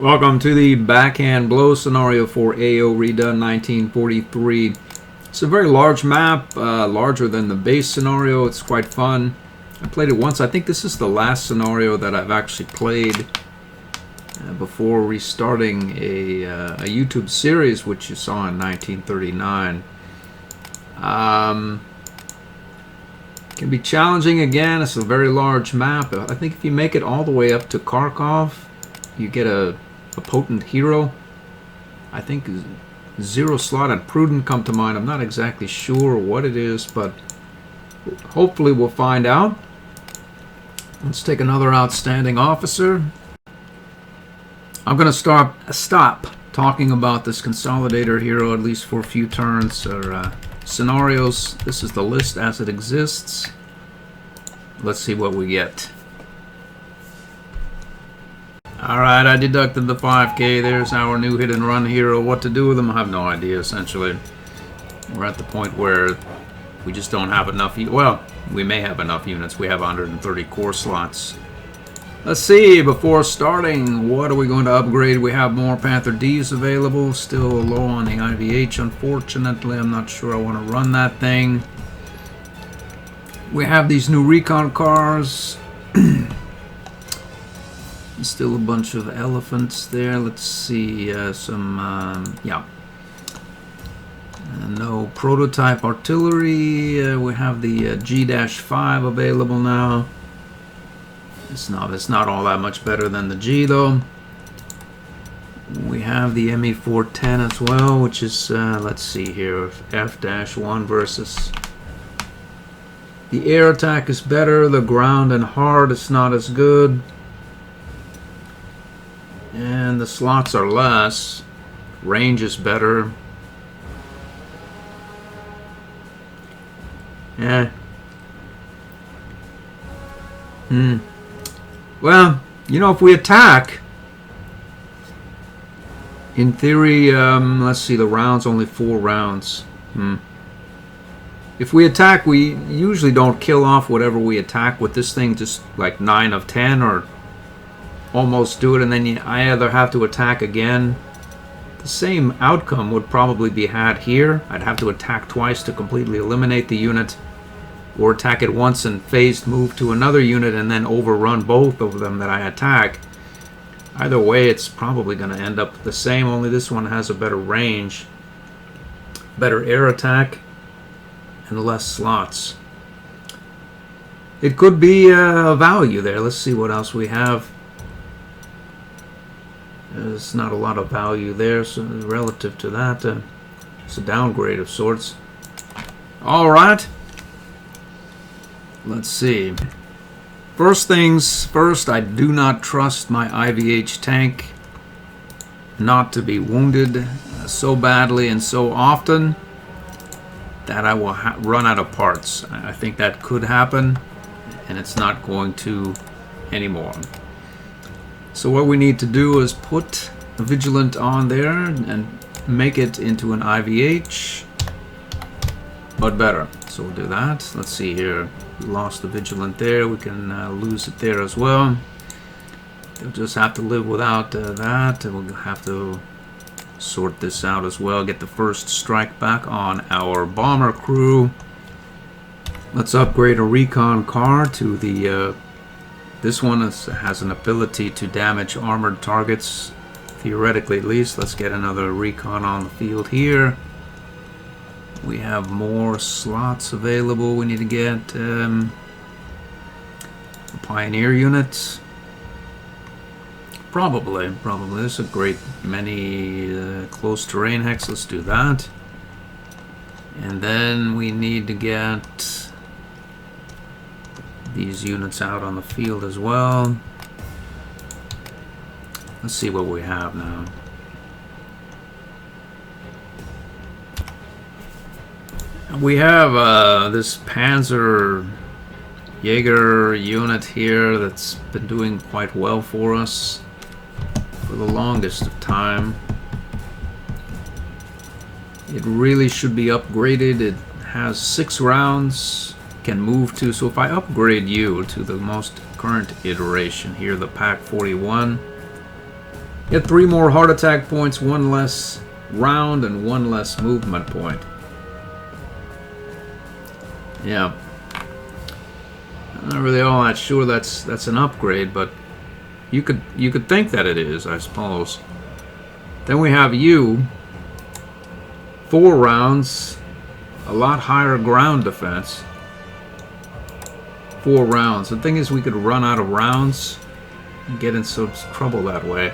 Welcome to the backhand blow scenario for AO Redone 1943. It's a very large map, larger than the base scenario. It's quite fun. I played it once. I think this is the last scenario that I've actually played before restarting a YouTube series, which you saw in 1939. Can be challenging again. It's a very large map. I think if you make it all the way up to Kharkov, you get a potent hero. I think Zero Slot and Prudent come to mind. I'm not exactly sure what it is, but hopefully we'll find out. Let's take another outstanding officer. I'm going to stop talking about this consolidator hero, at least for a few turns or scenarios. This is the list as it exists. Let's see what we get. Alright, I deducted the 5k. There's our new hit and run hero. What to do with them, I have no idea, essentially. We're at the point where we just don't have enough. Well, we may have enough units. We have 130 core slots. Let's see, before starting, what are we going to upgrade? We have more Panther Ds available. Still low on the IVH, unfortunately. I'm not sure I want to run that thing. We have these new recon cars. Still a bunch of elephants there. Let's see, no prototype artillery. We have the G-5 available now. It's not all that much better than the G though. We have the ME-410 as well, which is let's see here, F-1 versus. The air attack is better. The ground and hard is not as good. And the slots are less. Range is better. Yeah. Well, you know, if we attack, in theory, let's see, the rounds, only 4 rounds. If we attack, we usually don't kill off whatever we attack with this thing, just like 9 of 10 or almost do it, and then I either have to attack again. The same outcome would probably be had here. I'd have to attack twice to completely eliminate the unit, or attack it once and phased move to another unit and then overrun both of them that I attack. Either way, it's probably going to end up the same, only this one has a better range, better air attack, and less slots. It could be a value there. Let's see what else we have. There's not a lot of value there, so relative to that, it's a downgrade of sorts. Alright. Let's see. First things first, I do not trust my IVH tank not to be wounded so badly and so often that I will run out of parts. I think that could happen, and it's not going to anymore. So what we need to do is put a Vigilant on there and make it into an IVH, but better. So we'll do that. Let's see here. We lost the Vigilant there. We can lose it there as well. We'll just have to live without that. And we'll have to sort this out as well. Get the first strike back on our bomber crew. Let's upgrade a recon car to the this one has an ability to damage armored targets, theoretically at least. Let's get another recon on the field here. We have more slots available. We need to get a pioneer unit. Probably. There's a great many close terrain hex. Let's do that. And then we need to get these units out on the field as well. Let's see what we have now. We have this Panzer Jaeger unit here that's been doing quite well for us for the longest of time. It really should be upgraded. It has 6 rounds. Can move to, so if I upgrade you to the most current iteration here, the Pack 41, Get 3 more heart attack points, 1 less round, and 1 less movement point. Yeah. I'm not really all that sure that's an upgrade, but you could think that it is, I suppose. Then we have you. 4 rounds, a lot higher ground defense. 4 rounds. The thing is, we could run out of rounds and get in some trouble that way.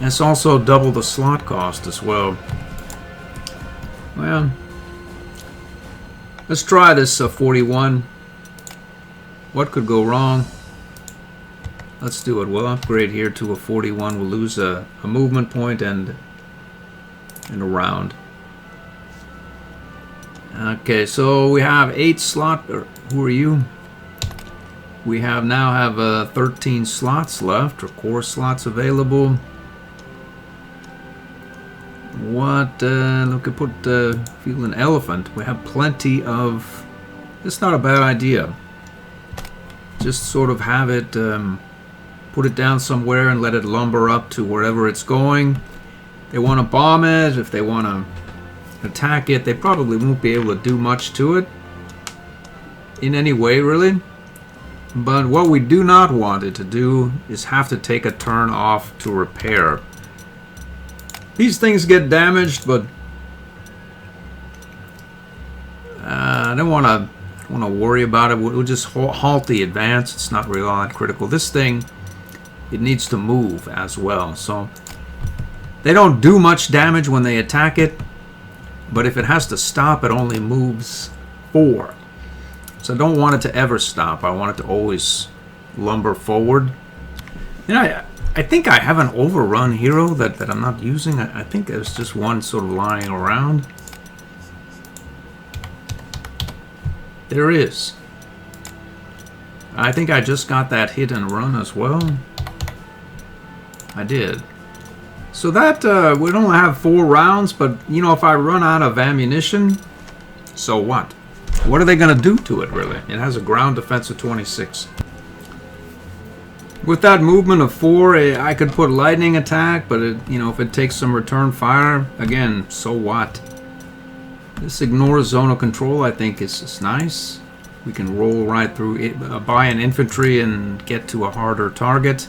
It's also double the slot cost as well. Well, let's try this 41. What could go wrong? Let's do it. We'll upgrade here to a 41. We'll lose a movement point and a round. Okay, so we have 8 slot. Who are you? We now have 13 slots left, or core slots available. What? Look, I put feel an elephant. We have plenty of. It's not a bad idea. Just sort of have it, put it down somewhere and let it lumber up to wherever it's going. They want to bomb it. If they want to attack it, they probably won't be able to do much to it in any way, really. But what we do not want it to do is have to take a turn off to repair. These things get damaged, but I don't want to worry about it. We'll just halt the advance. It's not really all that critical. This thing, it needs to move as well. So they don't do much damage when they attack it, but if it has to stop, it only moves 4. So I don't want it to ever stop. I want it to always lumber forward. You know, I think I have an overrun hero that I'm not using. I think there's just one sort of lying around. There is. I think I just got that hit and run as well. I did. So that, we don't have 4 rounds, but, you know, if I run out of ammunition, so what? What are they going to do to it, really? It has a ground defense of 26. With that movement of 4, I could put lightning attack, but you know, if it takes some return fire, again, so what? This ignores zone of control, I think, is nice. We can roll right through it, buy an infantry and get to a harder target.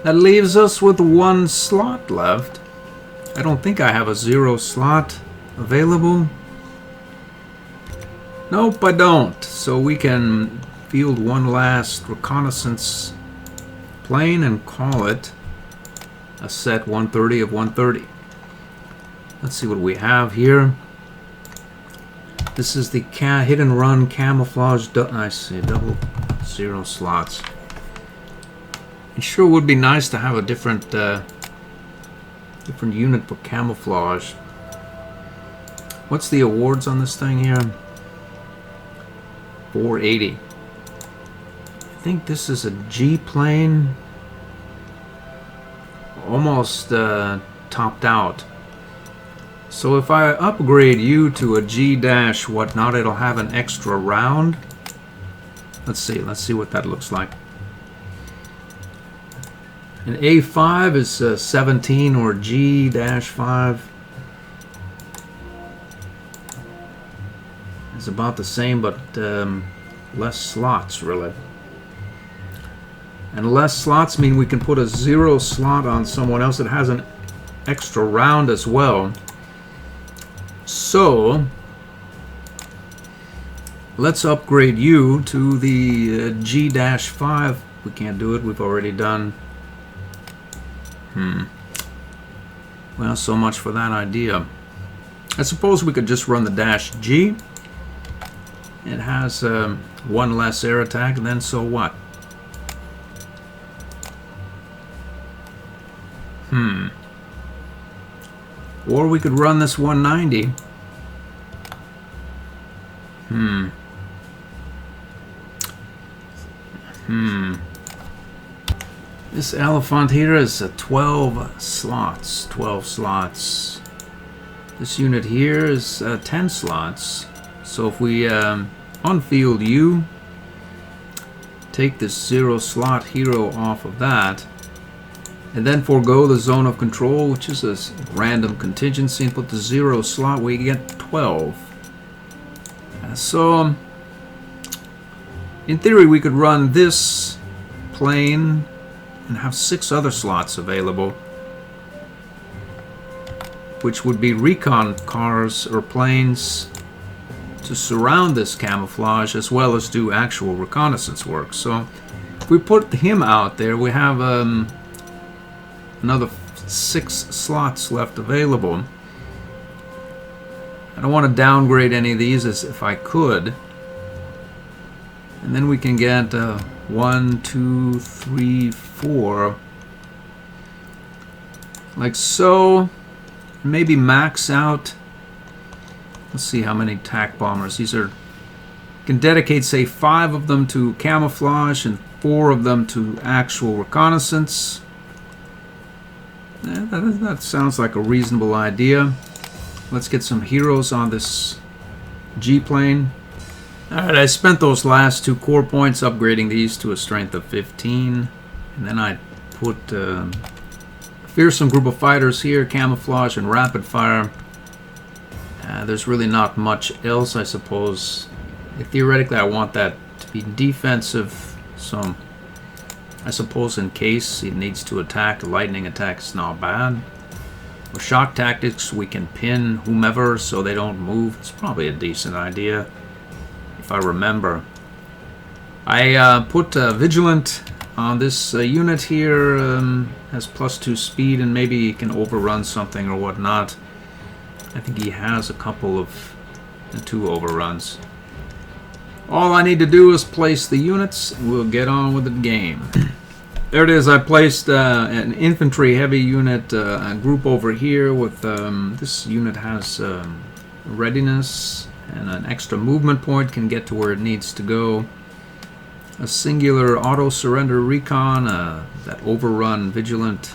That leaves us with 1 slot left. I don't think I have a 0 slot available. Nope, I don't. So we can field 1 last reconnaissance plane and call it a set 130 of 130. Let's see what we have here. This is the hit and run camouflage. I see, double 0 slots. It sure would be nice to have a different unit for camouflage. What's the awards on this thing here? 480. I think this is a G plane. Almost topped out. So if I upgrade you to a G dash whatnot, it'll have an extra round. Let's see what that looks like. An A5 is 17 or G dash 5. It's about the same, but less slots, really. And less slots mean we can put a 0 slot on someone else that has an extra round as well. So let's upgrade you to the G-5. We can't do it. We've already done. Well, so much for that idea. I suppose we could just run the dash G. It has 1 less air attack, and then so what? Or we could run this 190. This elephant here is 12 slots. 12 slots. This unit here is 10 slots. So if we unfield you, take this 0 slot hero off of that, and then forego the zone of control, which is a random contingency, and put the 0 slot, we get 12. So in theory we could run this plane and have 6 other slots available, which would be recon cars or planes to surround this camouflage as well as do actual reconnaissance work. So if we put him out there, we have another 6 slots left available. I don't want to downgrade any of these as if I could. And then we can get 1, 2, 3, 4. Like so. Maybe max out. Let's see how many TAC bombers. These are, you can dedicate, say, 5 of them to camouflage and 4 of them to actual reconnaissance. That sounds like a reasonable idea. Let's get some heroes on this G-plane. Alright, I spent those last 2 core points upgrading these to a strength of 15. And then I put a fearsome group of fighters here, camouflage and rapid fire. There's really not much else, I suppose. Theoretically, I want that to be defensive, so I suppose in case it needs to attack, a lightning attack is not bad. With shock tactics, we can pin whomever so they don't move. It's probably a decent idea, if I remember. I put Vigilant on this unit here, has +2 speed, and maybe he can overrun something or whatnot. I think he has a couple of 2 overruns. All I need to do is place the units, and we'll get on with the game. There it is. I placed an infantry heavy unit a group over here with this unit has readiness and an extra movement point, can get to where it needs to go. A singular auto surrender recon, that overrun vigilant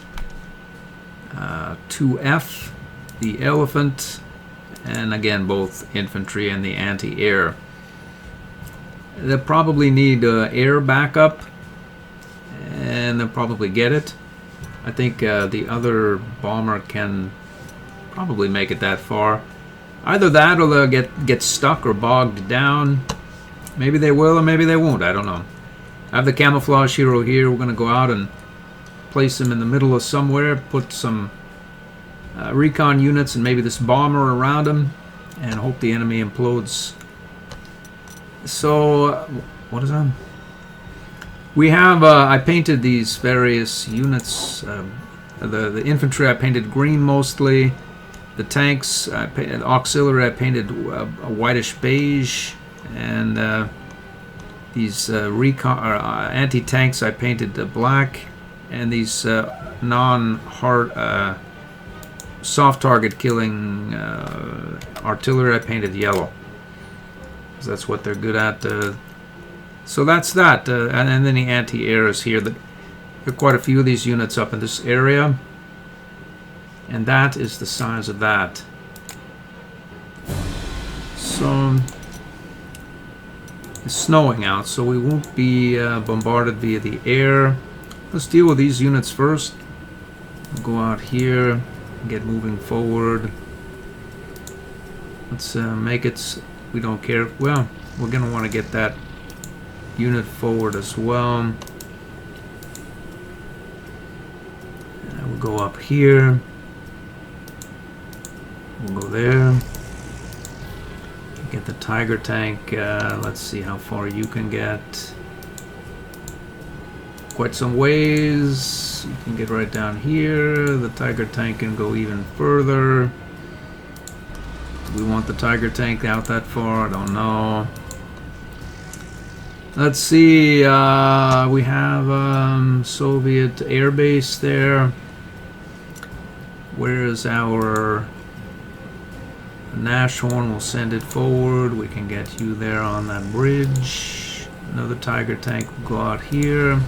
2F, the elephant, and again both infantry and the anti-air. They'll probably need air backup, and they'll probably get it. I think the other bomber can probably make it that far. Either that or they'll get stuck or bogged down. Maybe they will or maybe they won't, I don't know. I have the camouflage hero here. We're going to go out and place him in the middle of somewhere, put some recon units and maybe this bomber around him, and hope the enemy implodes. So, what is that? We have, I painted these various units. The infantry I painted green mostly. The tanks, auxiliary I painted a whitish beige. And these anti-tanks I painted black. And these non-hard, soft target killing artillery I painted yellow. Because that's what they're good at. So that's that. And then the anti-air is here. There are quite a few of these units up in this area. And that is the size of that. So it's snowing out, so we won't be bombarded via the air. Let's deal with these units first. We'll go out here, get moving forward. Let's make it, we don't care. Well, we're going to want to get that unit forward as well. We'll go up here. We'll go there. Get the Tiger tank. Let's see how far you can get. Quite some ways. You can get right down here. The Tiger tank can go even further. Do we want the Tiger tank out that far? I don't know. Let's see. We have Soviet air base there. Where is our Nashorn? We'll send it forward. We can get you there on that bridge. Another Tiger tank will go out here.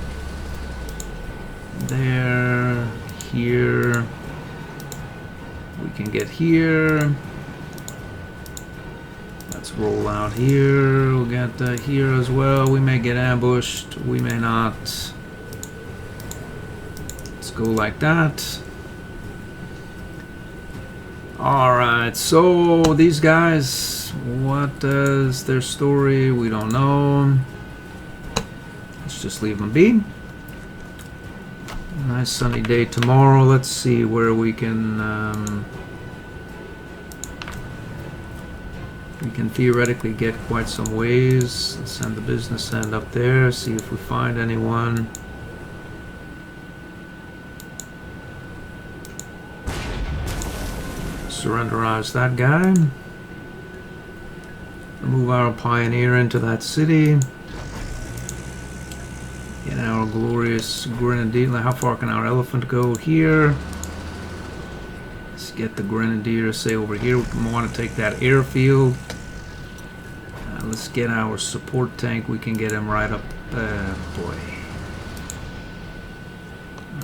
There. Here. We can get here. Let's roll out here. We'll get here as well. We may get ambushed. We may not. Let's go like that. Alright, so these guys, what is their story? We don't know. Let's just leave them be. Nice sunny day tomorrow. Let's see where we can theoretically get quite some ways. Let's send the business end up there, see if we find anyone. Surrenderize that guy. Move our pioneer into that city. Get our glorious grenadier. How far can our elephant go here? Let's get the grenadier, say over here. We want to take that airfield. Let's get our support tank. We can get him right up. Boy.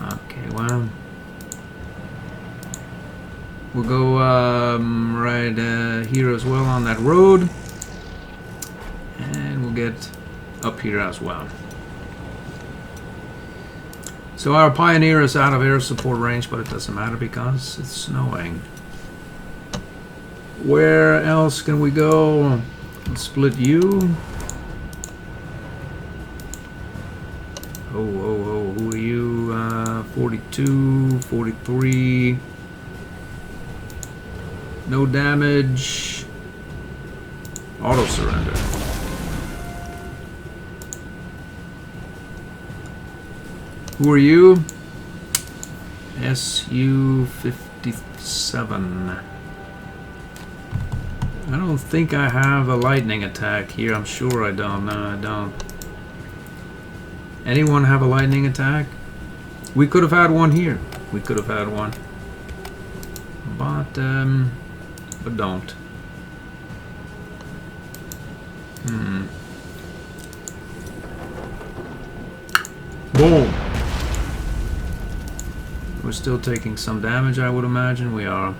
Okay, well. We'll go right here as well on that road. And we'll get up here as well. So our pioneer is out of air support range, but it doesn't matter because it's snowing. Where else can we go? Let's split you. Oh, who are you? 42, 43. No damage. Auto surrender. Who are you? SU-57. I don't think I have a lightning attack here. I'm sure I don't. No, I don't. Anyone have a lightning attack? We could have had one here. We could have had one. But don't. Boom. We're still taking some damage, I would imagine. We are.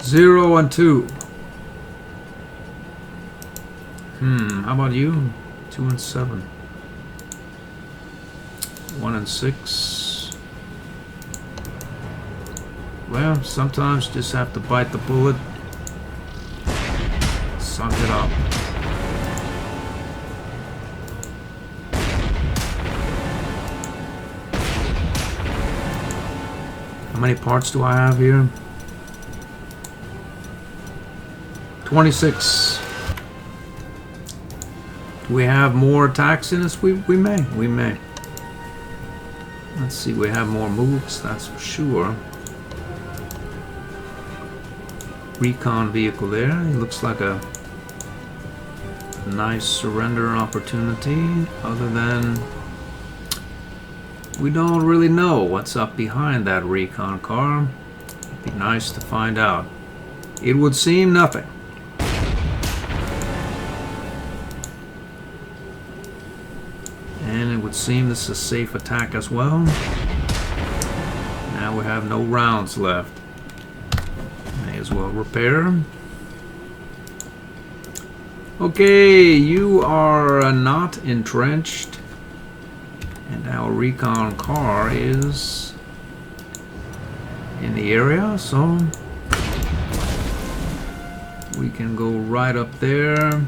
0 and 2. How about you? 2 and 7. 1 and 6. Well, sometimes you just have to bite the bullet. Suck it up. How many parts do I have here? 26. Do we have more attacks in us? We may. We may. Let's see, we have more moves, that's for sure. Recon vehicle there. It looks like a nice surrender opportunity, other than we don't really know what's up behind that recon car. It'd be nice to find out. It would seem nothing. And it would seem this is a safe attack as well. Now we have no rounds left. May as well repair. Okay, you are not entrenched. And our recon car is in the area, so we can go right up there.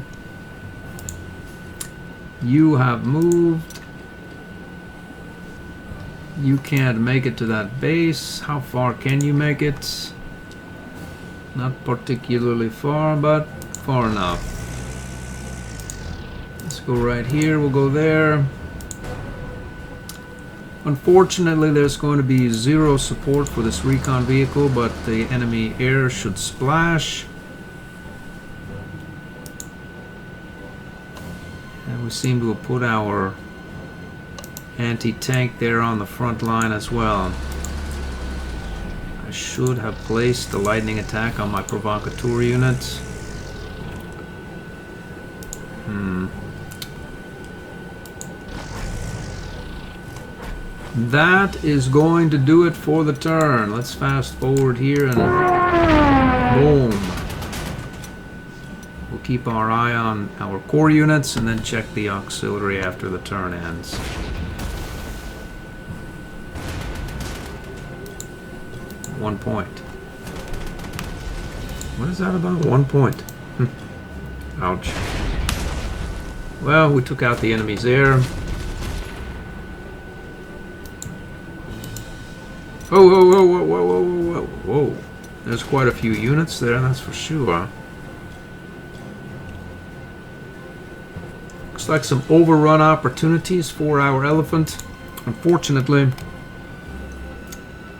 You have moved. You can't make it to that base. How far can you make it? Not particularly far, but far enough. Let's go right here. We'll go there. Unfortunately, there's going to be 0 support for this recon vehicle, but the enemy air should splash. And we seem to have put our anti-tank there on the front line as well. I should have placed the lightning attack on my provocateur unit. That is going to do it for the turn. Let's fast forward here and boom. We'll keep our eye on our core units and then check the auxiliary after the turn ends. One point. What is that about? 1 point. Ouch. Well, we took out the enemy's air. Oh, whoa, whoa, whoa, whoa, whoa, whoa, whoa. There's quite a few units there, that's for sure. Looks like some overrun opportunities for our elephant. Unfortunately,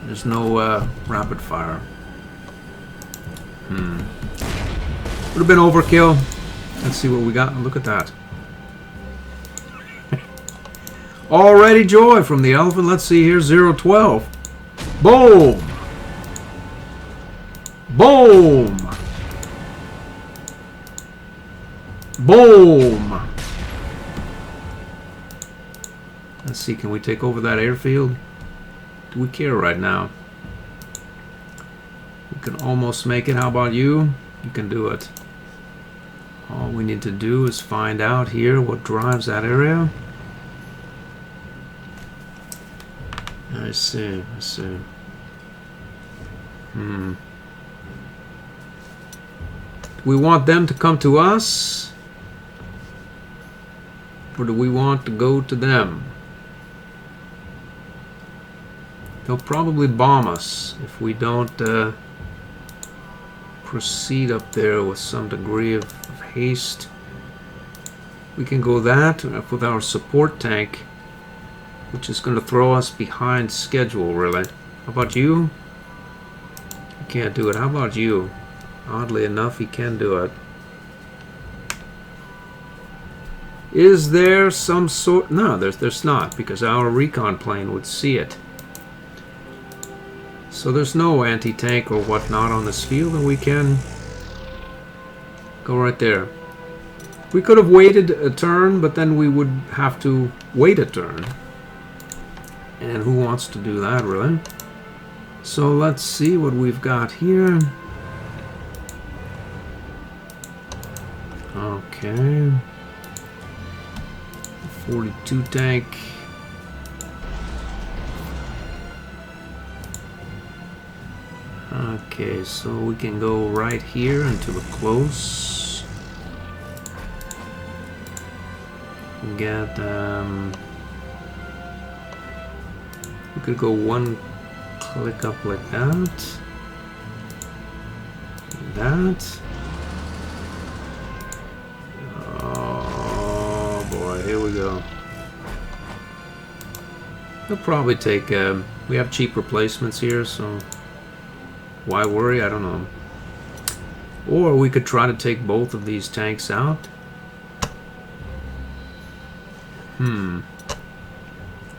there's no rapid fire. Would have been overkill. Let's see what we got. Look at that. Already joy from the elephant. Let's see here. 0-12. Boom! Boom! Boom! Let's see, can we take over that airfield? Do we care right now? We can almost make it. How about you? You can do it. All we need to do is find out here what drives that area. I see, I see. Do we want them to come to us? Or do we want to go to them? They'll probably bomb us if we don't proceed up there with some degree of haste. We can go that with our support tank, which is going to throw us behind schedule, really. How about you? You can't do it. How about you? Oddly enough, he can do it. Is there some sort... No, there's not, because our recon plane would see it. So there's no anti-tank or whatnot on this field, and we can go right there. We could have waited a turn, but then we would have to wait a turn. And who wants to do that, really? So let's see what we've got here. Okay. 42 tank. Okay, so we can go right here into the close. Get we could go one click up like that. That. Oh boy, here we go. We'll probably take we have cheap replacements here, so why worry? I don't know. Or we could try to take both of these tanks out.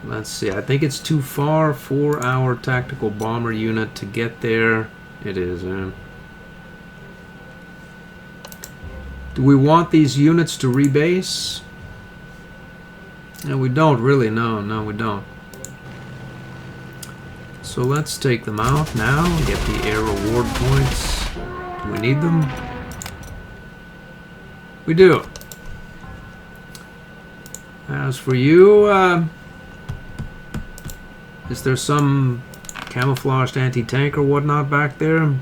Let's see. I think it's too far for our tactical bomber unit to get there. It is. Do we want these units to rebase? No, we don't really. No, we don't. So let's take them out now and get the air reward points. Do we need them? We do. As for you, is there some camouflaged anti-tank or whatnot back there?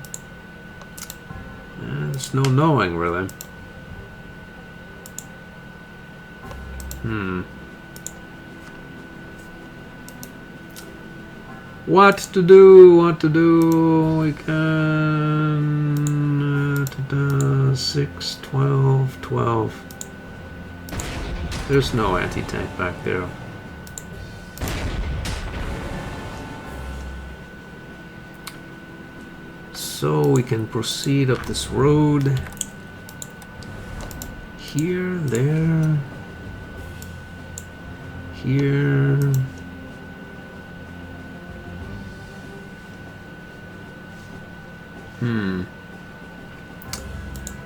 There's no knowing, really. What to do? What to do? We can 6, 12, 12. There's no anti-tank back there. So we can proceed up this road. Here, there, here.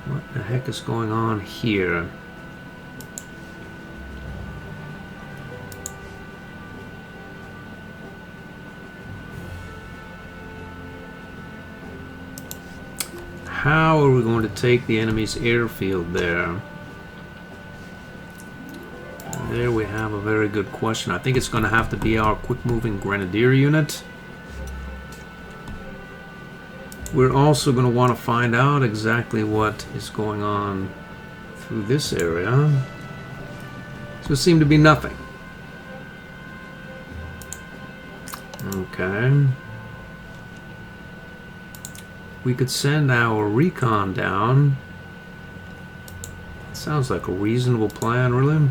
What the heck is going on here? how are we going to take the enemy's airfield there? And there we have a very good question. I think it's going to have to be our quick-moving grenadier unit. We're also going to want to find out exactly what is going on through this area. So it seemed to be nothing. Okay. We could send our recon down. Sounds like a reasonable plan, really.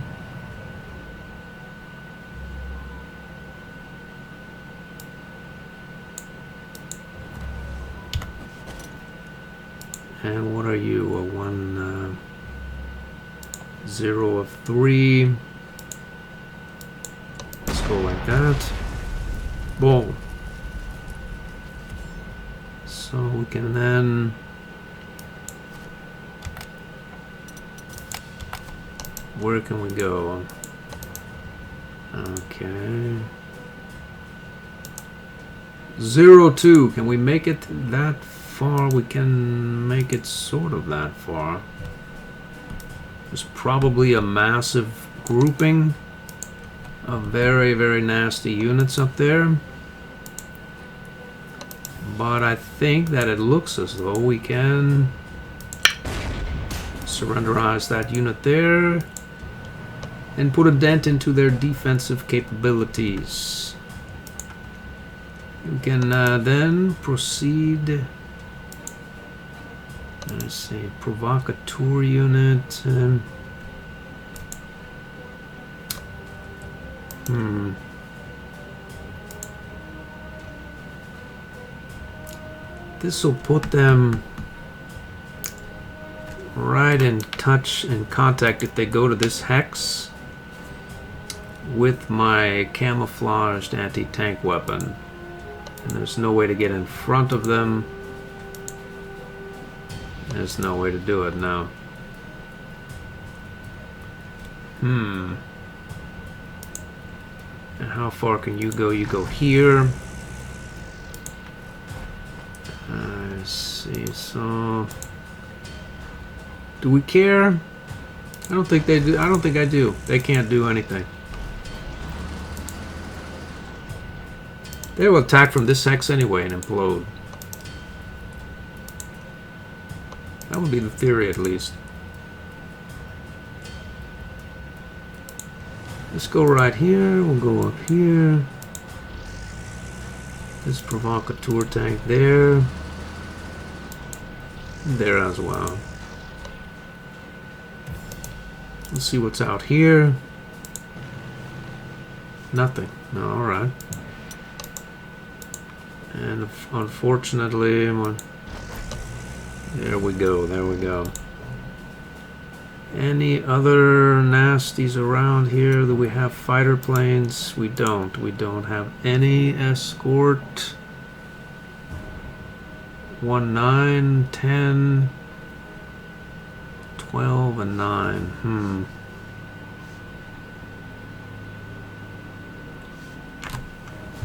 And what are you? A 1 0 of 3. Let's go like that. Boom. So we can then where can we go? Okay. 0-2. Can we make it that far? We can make it sort of that far. There's probably a massive grouping of very, very nasty units up there. But I think that it looks as though we can surrenderize that unit there and put a dent into their defensive capabilities. We can then proceed. Let's see, provocateur unit. This will put them right in touch and contact if they go to this hex with my camouflaged anti-tank weapon. And there's no way to get in front of them. There's no way to do it now. And how far can you go? You go here. I see. So, do we care? I don't think they do. I don't think I do. They can't do anything. They will attack from this hex anyway and implode. That would be the theory, at least. Let's go right here. We'll go up here. This provocateur tank there. There as well. Let's see what's out here. Nothing. No, alright. And unfortunately, there we go, there we go. Any other nasties around here? Do we have fighter planes? We don't. We don't have any escort. 1, 9, 10, 12, and 9.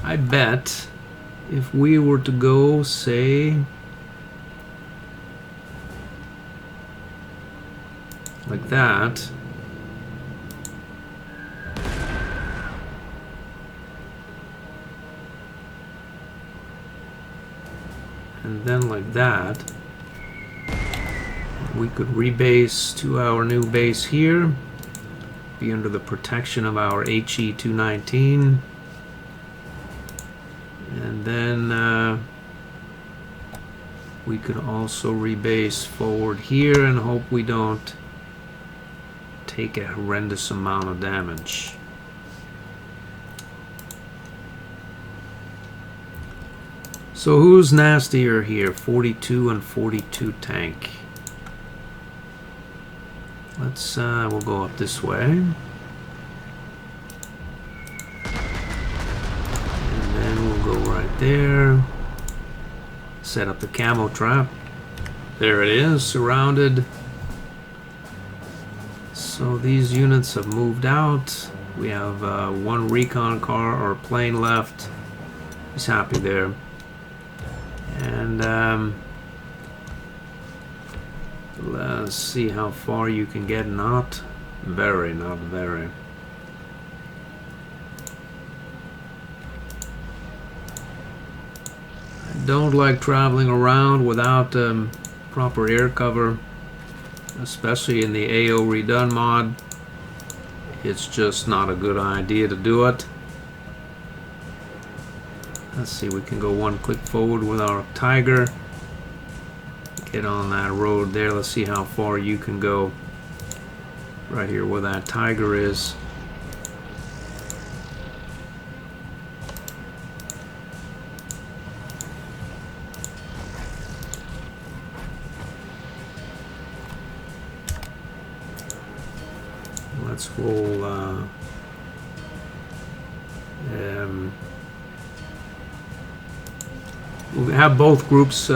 I bet if we were to go, say, like that, and then like that, we could rebase to our new base here, be under the protection of our HE-219, and then we could also rebase forward here and hope we don't take a horrendous amount of damage. So who's nastier here? 42 and 42 tank. Let's we'll go up this way. And then we'll go right there. Set up the camo trap. There it is, surrounded. So these units have moved out. We have one recon car or plane left. He's happy there. And Let's see how far you can get. Not very, not very. I don't like traveling around without proper air cover, especially in the AO Redone mod. It's just not a good idea to do it. Let's see, we can go one click forward with our Tiger. Get on that road there. Let's see how far you can go. Right here where that Tiger is. Let's roll we'll have both groups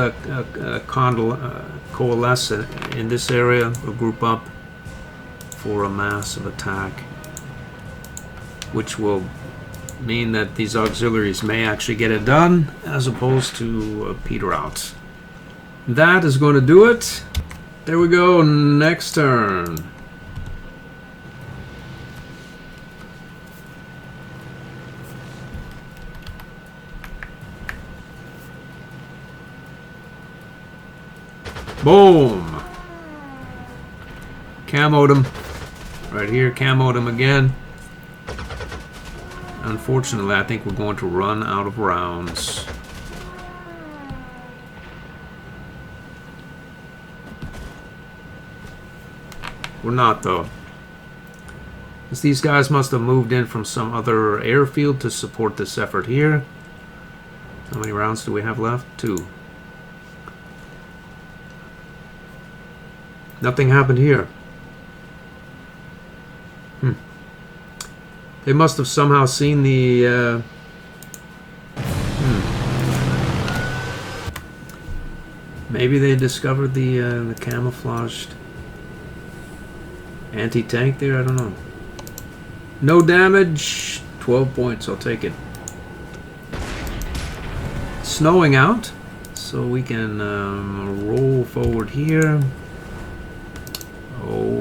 coalesce in this area. We'll group up for a massive attack, which will mean that these auxiliaries may actually get it done as opposed to peter out. That is going to do it. There we go. Next turn. Boom! Camoed him. Right here, camoed him again. Unfortunately, I think we're going to run out of rounds. We're not, though. Because these guys must have moved in from some other airfield to support this effort here. How many rounds do we have left? 2. Nothing happened here. They must have somehow seen the... Maybe they discovered the camouflaged anti-tank there? I don't know. No damage. 12 points. I'll take it. Snowing out. So we can roll forward here. Oh.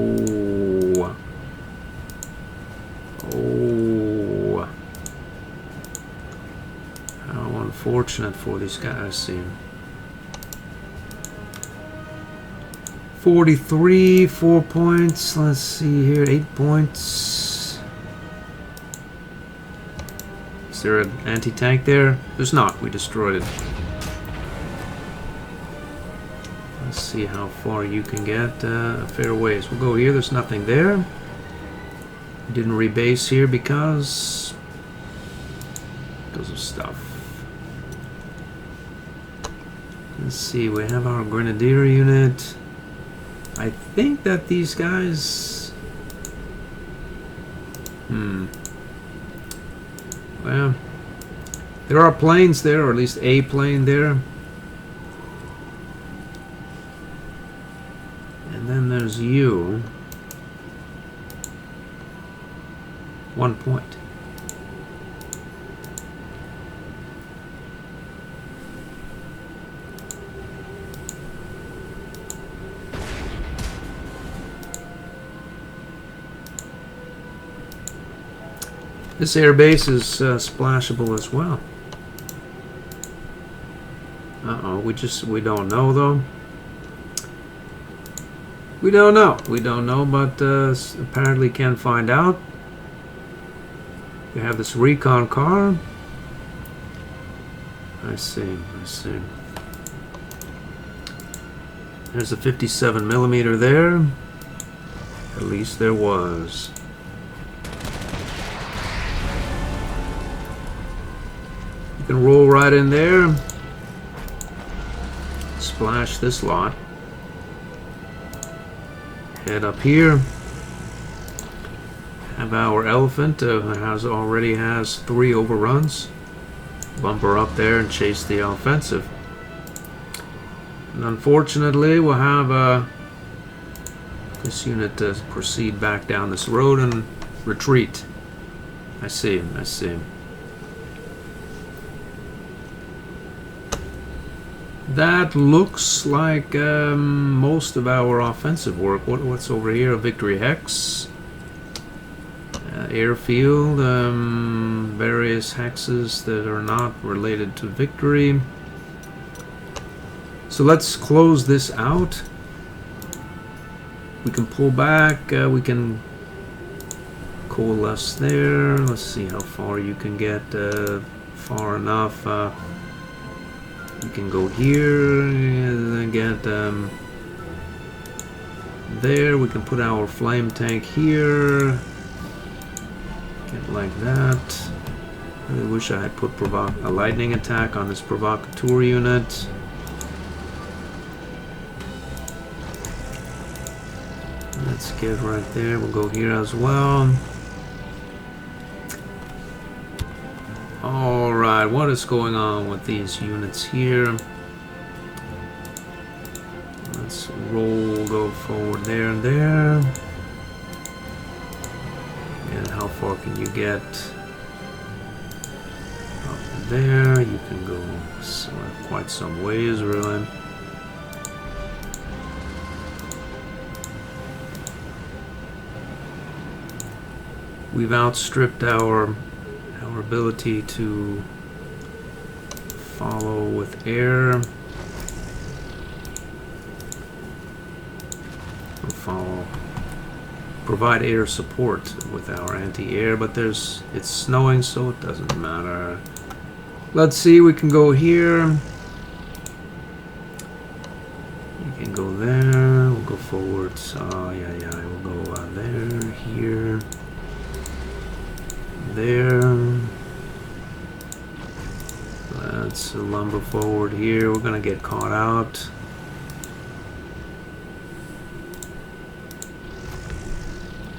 How unfortunate for these guys. See. 43, 4 points. Let's see here, 8 points. Is there an anti-tank there? There's not. We destroyed it. Let's see how far you can get. A fair ways. We'll go here. There's nothing there. We didn't rebase here because of stuff. Let's see. We have our grenadier unit. I think that these guys... Well, there are planes there, or at least a plane there. And then there's you. 1 point. This airbase is splashable as well. Uh-oh, we don't know though. We don't know, but apparently can find out. We have this recon car. I see. There's a 57mm there. At least there was. You can roll right in there. Splash this lot. Head up here. Have our elephant already has 3 overruns. Bump her up there and chase the offensive. And unfortunately, we'll have this unit proceed back down this road and retreat. I see. That looks like most of our offensive work. What's over here? A victory hex. Airfield. Various hexes that are not related to victory. So let's close this out. We can pull back. We can coalesce there. Let's see how far you can get. Far enough. You can go here and get there. We can put our flame tank here. Get like that. I really wish I had put a lightning attack on this provocateur unit. Let's get right there. We'll go here as well. Alright, what is going on with these units here? Let's go forward there and there. And how far can you get? Up there, you can go quite some ways, really. We've outstripped our ability to follow with air. We'll provide air support with our anti-air, but it's snowing, so it doesn't matter. Let's see, we can go here. We can go there. We'll go forward. Yeah. We'll go there, here. There. Let's lumber forward here. We're gonna get caught out.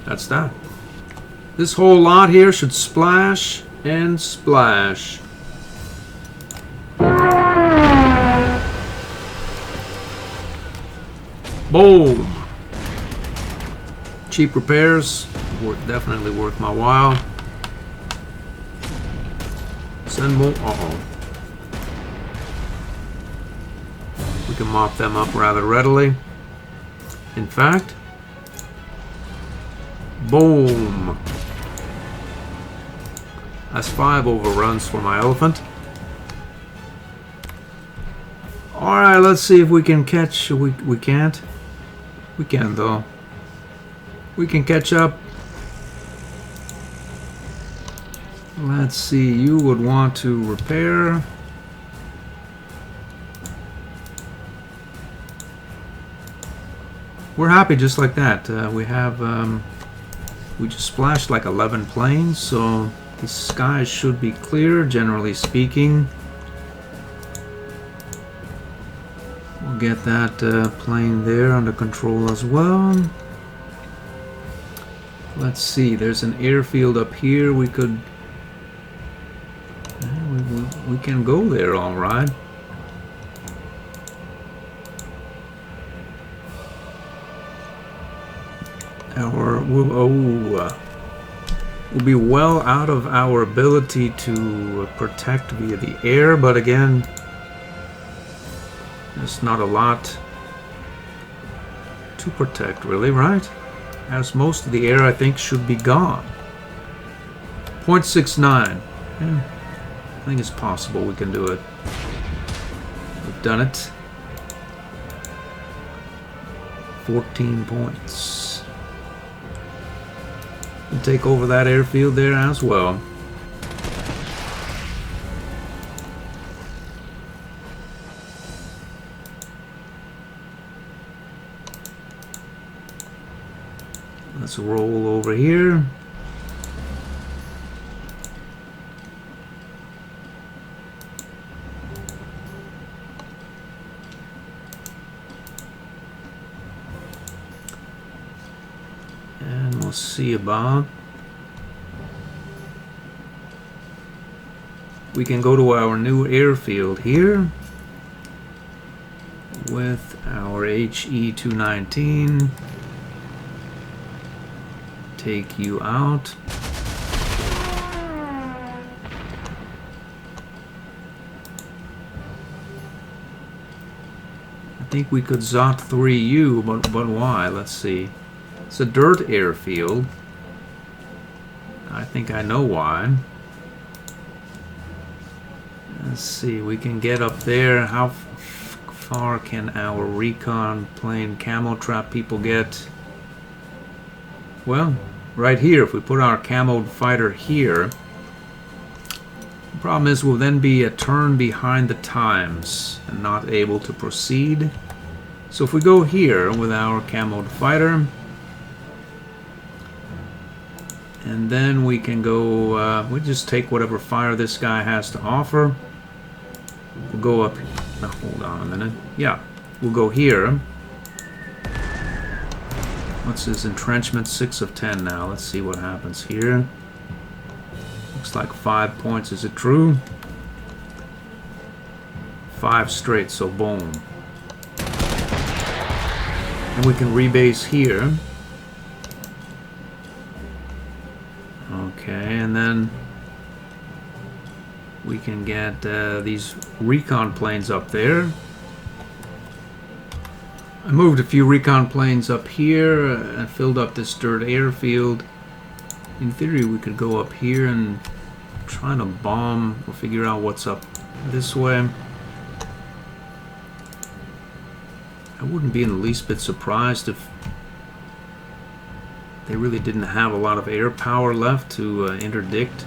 That's that. This whole lot here should splash and splash. Boom. Cheap repairs. Definitely worth my while. Send more. We can mop them up rather readily. In fact, boom. That's 5 overruns for my elephant. Alright, let's see if we can catch. We can't. We can, though. We can catch up. Let's see, you would want to repair. We're happy just like that. We just splashed like 11 planes, so the sky should be clear, generally speaking. We'll get that plane there under control as well. Let's see, there's an airfield up here. We could... We can go there, all right. We'll be well out of our ability to protect via the air, but again, there's not a lot to protect, really, right? As most of the air, I think, should be gone. 0.69. Yeah. I think it's possible we can do it. We've done it. 14 points. We'll take over that airfield there as well. Let's roll over here. See about. We can go to our new airfield here with our HE-219. Take you out. think we could Zot 3U, but why? Let's see. It's a dirt airfield. I think I know why. Let's see, we can get up there. How far can our recon plane camo trap people get? Well, right here, if we put our camoed fighter here, the problem is we'll then be a turn behind the times and not able to proceed. So if we go here with our camoed fighter, and then we can go, we just take whatever fire this guy has to offer. We'll go up, no, hold on a minute. Yeah, we'll go here. What's his entrenchment? 6 of 10 now. Let's see what happens here. Looks like 5 points. Is it true? 5 straight, so boom. And we can rebase here. Okay, and then we can get these recon planes up there. I moved a few recon planes up here and filled up this dirt airfield. In theory, we could go up here and try to bomb or figure out what's up this way. I wouldn't be in the least bit surprised if they really didn't have a lot of air power left to interdict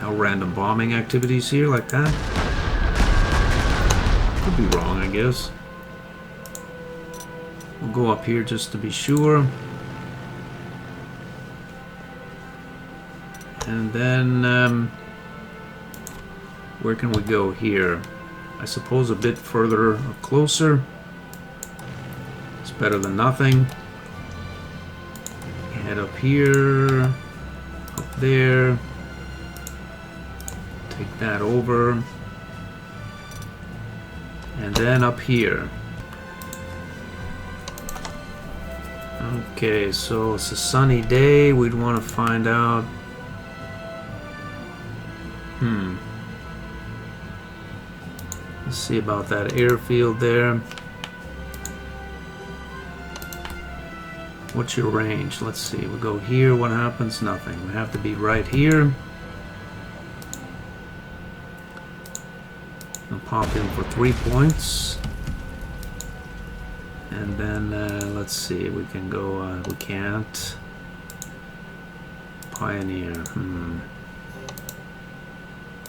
our random bombing activities here like that. Could be wrong, I guess. We'll go up here just to be sure. And then, where can we go here? I suppose a bit further closer. It's better than nothing. Head up here, up there. Take that over. And then up here. Okay, so it's a sunny day. We'd want to find out. Let's see about that airfield there. What's your range? Let's see. We go here. What happens? Nothing. We have to be right here. I'll pop in for 3 points. And then, let's see, we can go, we can't. Pioneer,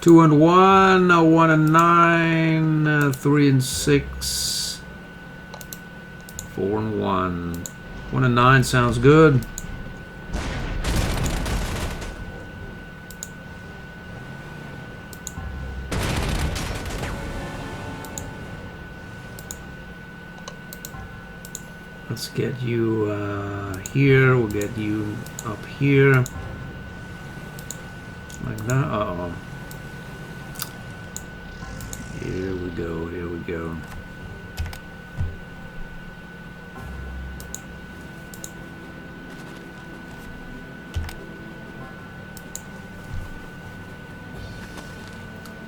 2 and 1, 1 and 9, 3 and 6, 4 and 1. 1 and 9 sounds good. Let's get you here. We'll get you up here. Like that. Uh-oh. Here we go. Here we go.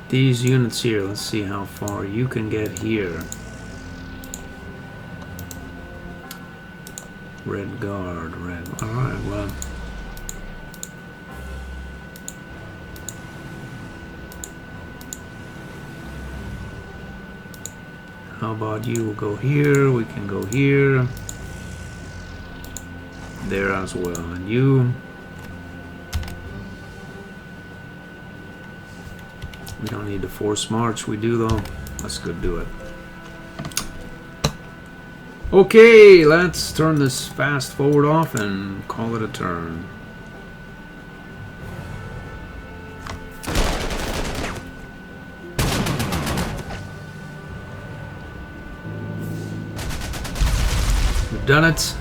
These units here, let's see how far you can get here. Red guard, red. Alright, well. How about you? We'll go here, we can go here. There as well. And you. We don't need to force march, we do though. Let's go do it. Okay, let's turn this fast forward off and call it a turn. We've done it.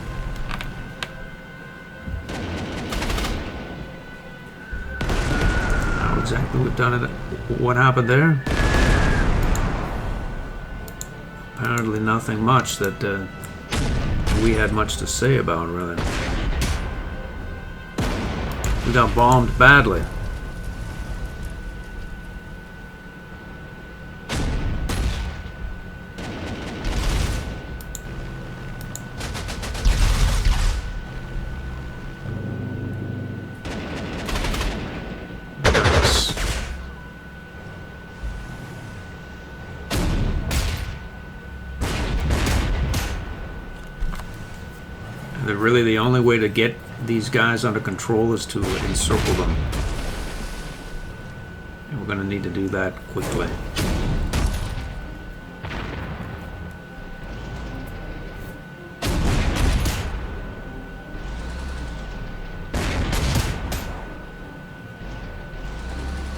How exactly we've done it? What happened there? Apparently nothing much that we had much to say about, really. We got bombed badly. Really, the only way to get these guys under control is to encircle them. And we're going to need to do that quickly.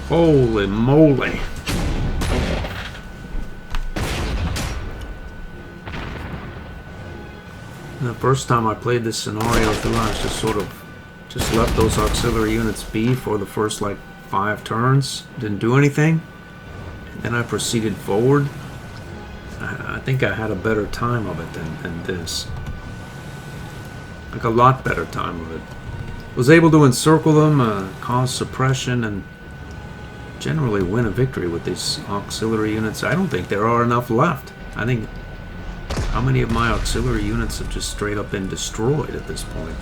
Holy moly. The first time I played this scenario through, I was just sort of just left those auxiliary units be for the first like 5 turns. Didn't do anything. And then I proceeded forward. I think I had a better time of it than this. Like a lot better time of it. Was able to encircle them, cause suppression, and generally win a victory with these auxiliary units. I don't think there are enough left. I think how many of my auxiliary units have just straight up been destroyed at this point?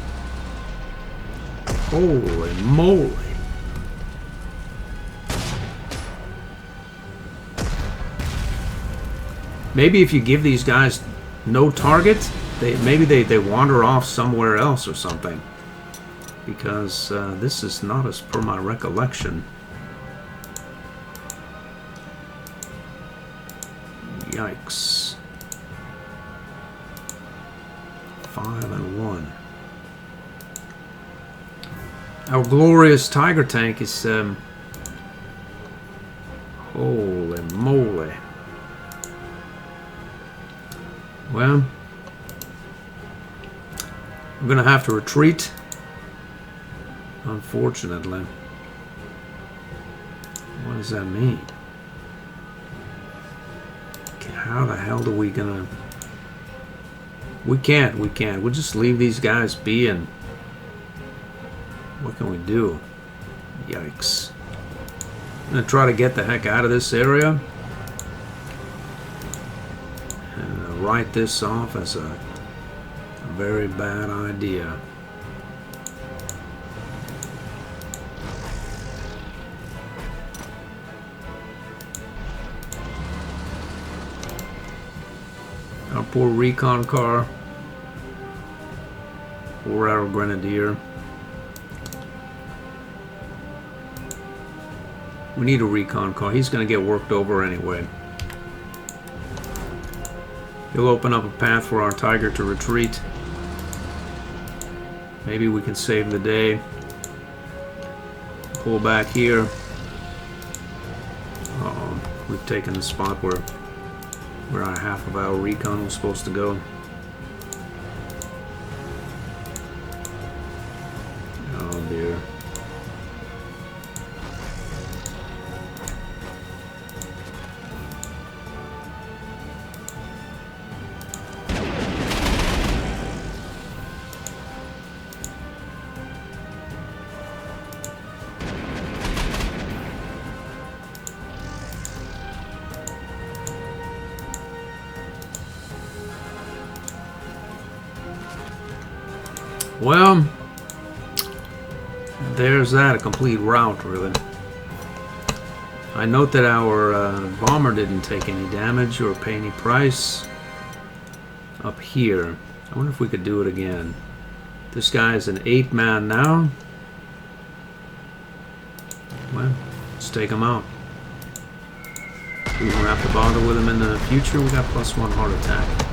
Holy moly. Maybe if you give these guys no target, maybe they wander off somewhere else or something. Because this is not as per my recollection. Yikes. 5-1. Our glorious Tiger tank is holy moly. Well, I'm gonna have to retreat, unfortunately. What does that mean? How the hell are we gonna... We can't. We'll just leave these guys be, and what can we do? Yikes. I'm gonna try to get the heck out of this area and write this off as a very bad idea. Our poor recon car. Or our grenadier. We need a recon car. He's going to get worked over anyway. He'll open up a path for our Tiger to retreat. Maybe we can save the day. Pull back here. Uh-oh. We've taken the spot where our half of our recon was supposed to go. Oh dear. Well, there's that, a complete rout, really. I note that our bomber didn't take any damage or pay any price up here. I wonder if we could do it again. This guy is an 8-man now. Well, let's take him out. We won't have to bother with him in the future. We got +1 heart attack.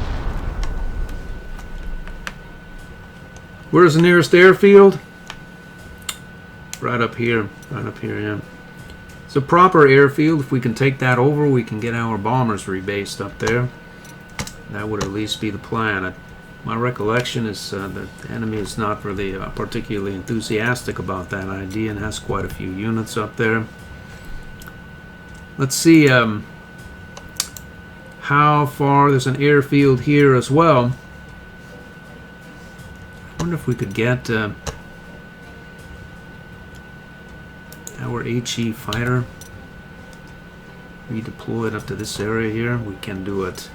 Where's the nearest airfield? Right up here. Right up here, yeah. It's a proper airfield. If we can take that over, we can get our bombers rebased up there. That would at least be the plan. My recollection is that the enemy is not really particularly enthusiastic about that idea and has quite a few units up there. Let's see how far. There's an airfield here as well. I wonder if we could get our HE fighter redeployed up to this area here. We can do it.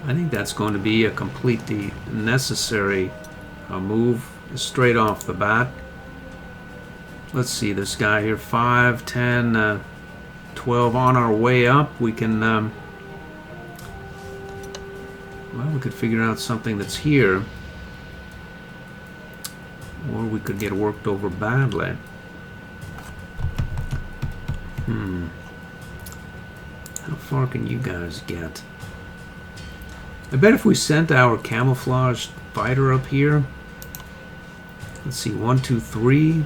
I think that's going to be a completely necessary move straight off the bat. Let's see this guy here, 5, 10, 12 on our way up. We can Well, we could figure out something that's here. Or we could get worked over badly. How far can you guys get? I bet if we sent our camouflaged fighter up here. Let's see, 1, 2, 3,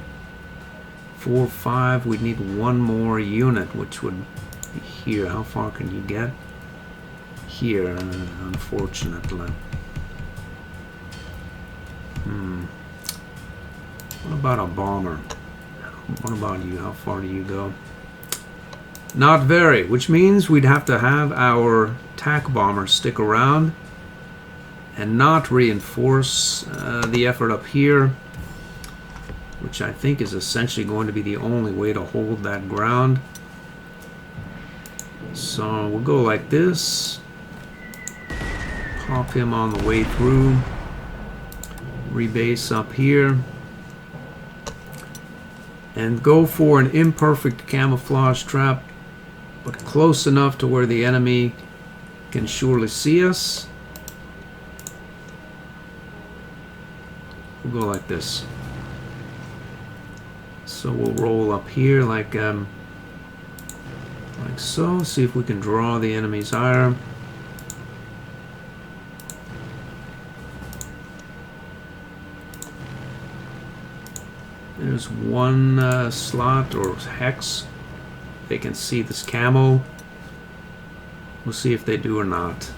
4, 5. We'd need one more unit, which would be here. How far can you get? Here, unfortunately. What about a bomber? What about you? How far do you go? Not very, which means we'd have to have our attack bomber stick around and not reinforce the effort up here, which I think is essentially going to be the only way to hold that ground. So we'll go like this, pop him on the way through, rebase up here, and go for an imperfect camouflage trap, but close enough to where the enemy can surely see us. We'll go like this. So we'll roll up here like so. See if we can draw the enemy's ire. There's one slot or hex. They can see this camo. We'll see if they do or not.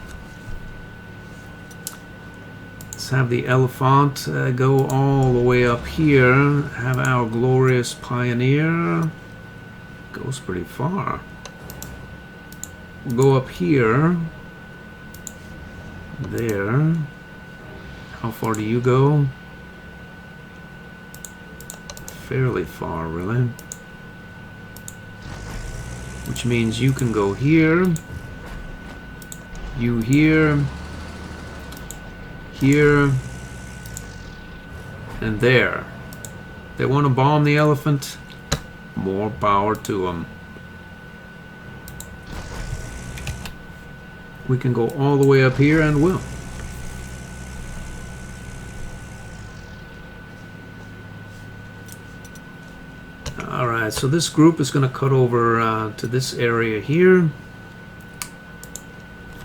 Let's have the elephant go all the way up here. Have our glorious pioneer. Goes pretty far. We'll go up here. There. How far do you go? Fairly far, really. Which means you can go here, you here, here, and there. They want to bomb the elephant? More power to them. We can go all the way up here and will. Alright, so this group is going to cut over to this area here.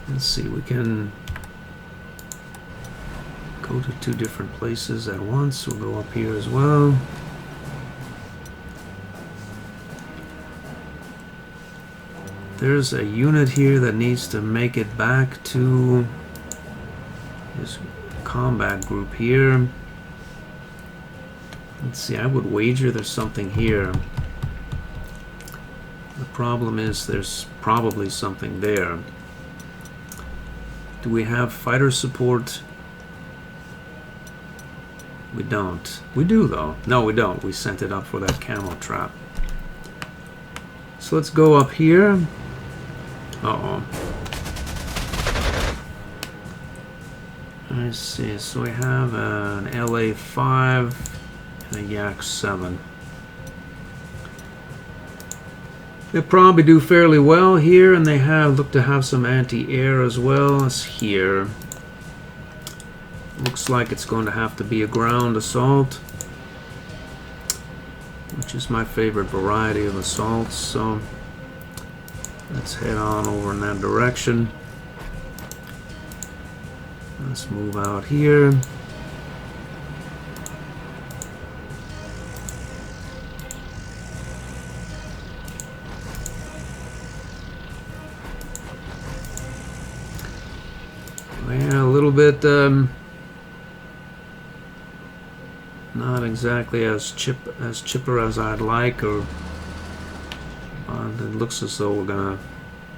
Let's see, we can go to 2 different places at once. We'll go up here as well. There's a unit here that needs to make it back to this combat group here. Let's see, I would wager there's something here. The problem is there's probably something there. Do we have fighter support? We don't. We do though. No, we don't. We sent it up for that camo trap. So let's go up here. Uh-oh. I see. So we have an LA5 and a Yak 7. They probably do fairly well here, and they look to have some anti-air as well as here. Looks like it's going to have to be a ground assault, which is my favorite variety of assaults. So let's head on over in that direction. Let's move out here. Yeah, a little bit not exactly as chipper as I'd like, or it looks as though we're gonna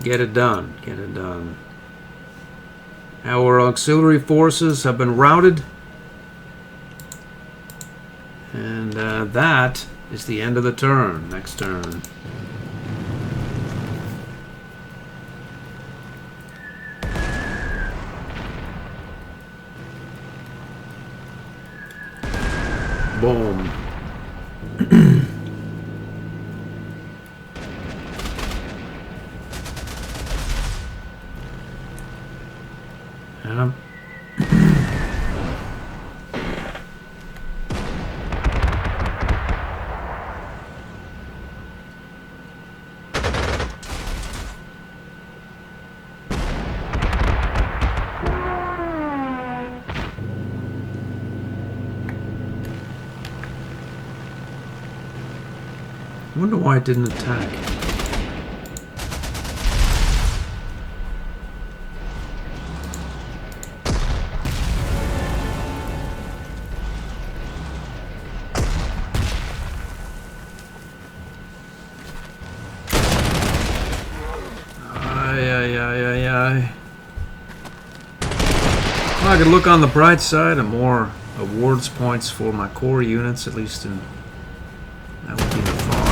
get it done. Our auxiliary forces have been routed, and that is the end of the turn. Next turn. Boom. Yeah. wonder why it didn't attack. Well, I could look on the bright side and more awards points for my core units, at least in that would be the thought.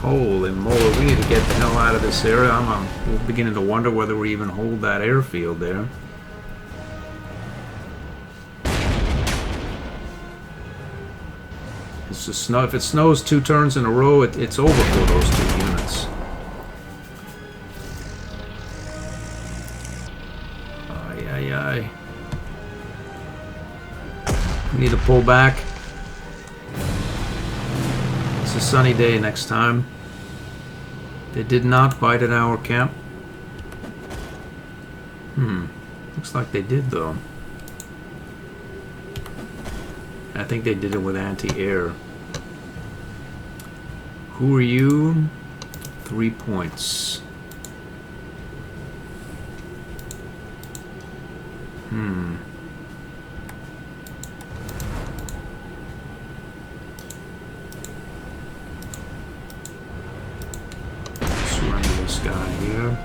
Holy moly, we need to get the hell out of this area. I'm beginning to wonder whether we even hold that airfield there. It's just snow. If it snows 2 turns in a row, it's over for those 2 units. Ay, ay, ay. We need to pull back. It's a sunny day next time. They did not bite at our camp. Looks like they did, though. I think they did it with anti-air. Who are you? 3 points. Surrender this guy here.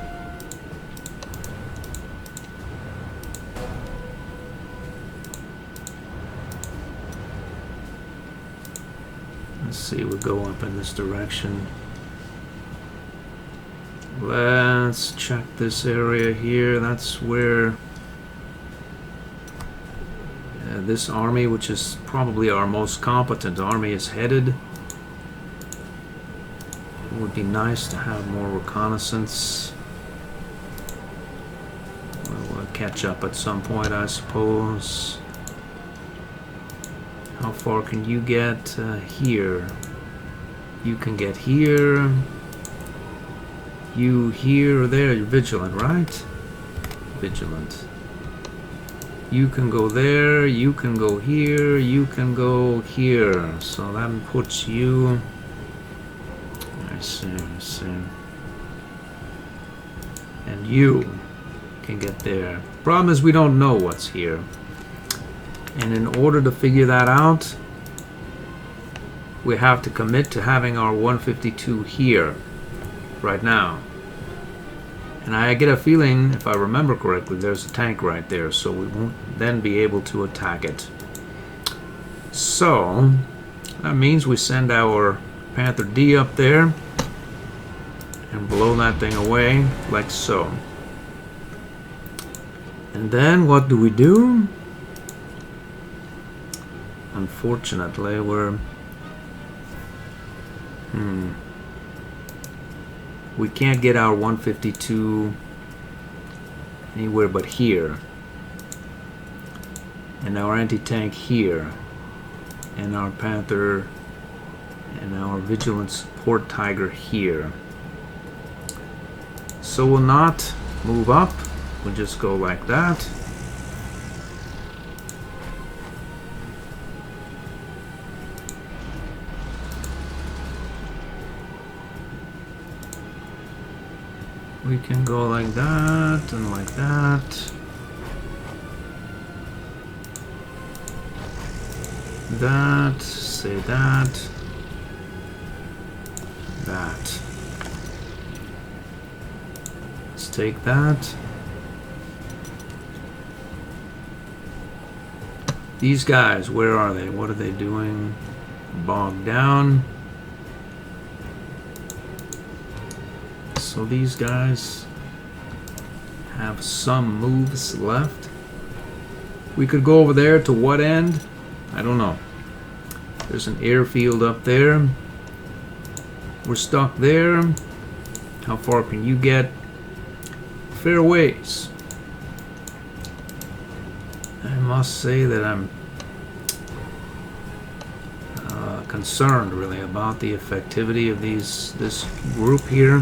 Let's see, we'll go up in this direction. Let's check this area here. That's where this army, which is probably our most competent army, is headed. It would be nice to have more reconnaissance. We'll catch up at some point, I suppose. How far can you get? Here. You can get here. You here or there. You're vigilant, right? Vigilant. You can go there. You can go here. You can go here. So that puts you... I see, I see. And you can get there. Problem is we don't know what's here. And in order to figure that out, we have to commit to having our 152 here, right now. And I get a feeling, if I remember correctly, there's a tank right there, so we won't then be able to attack it. So, that means we send our Panther D up there and blow that thing away, like so. And then what do we do? Unfortunately, we're... we can't get our 152 anywhere but here. And our anti-tank here. And our Panther and our Vigilant Support Tiger here. So we'll not move up. We'll just go like that. We can go like that and like that. That, say that. That. Let's take that. These guys, where are they? What are they doing? Bogged down. So these guys have some moves left. We could go over there to what end? I don't know. There's an airfield up there. We're stuck there. How far can you get? Fair ways. I must say that I'm concerned really about the effectivity of this group here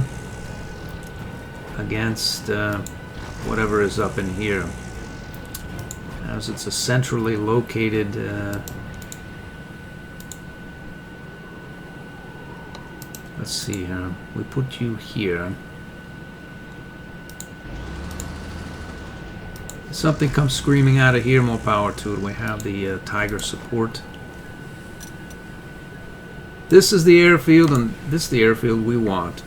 against whatever is up in here, as it's a centrally located let's see here, we put you here. If something comes screaming out of here, more power to it. We have the Tiger support. This is the airfield, and this is the airfield we want.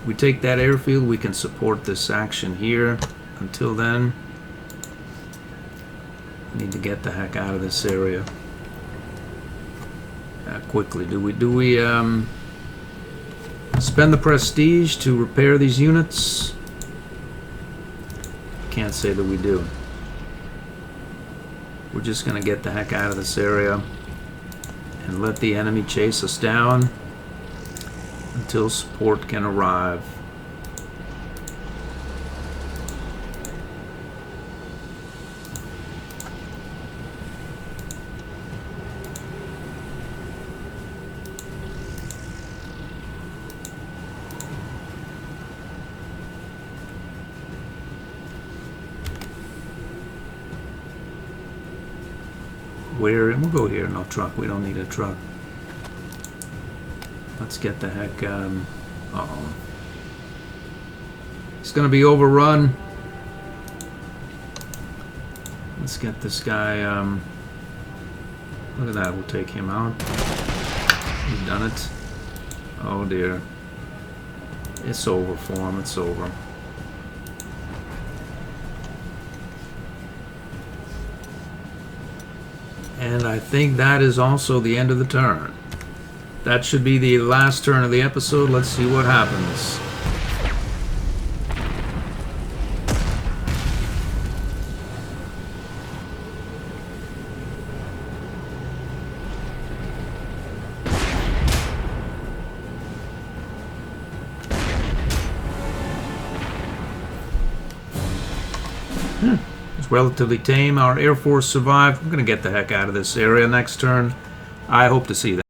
We take that airfield, we can support this action here. Until then, we need to get the heck out of this area quickly. Do we spend the prestige to repair these units? Can't say that we do. We're just gonna get the heck out of this area and let the enemy chase us down until support can arrive. We'll go here. No truck. We don't need a truck. Let's get the heck. Uh-oh. It's gonna be overrun. Let's get this guy. Look at that. We'll take him out. We've done it. Oh dear. It's over for him. It's over. And I think that is also the end of the turn. That should be the last turn of the episode. Let's see what happens. Relatively tame. Our Air Force survived. We're going to get the heck out of this area next turn. I hope to see that.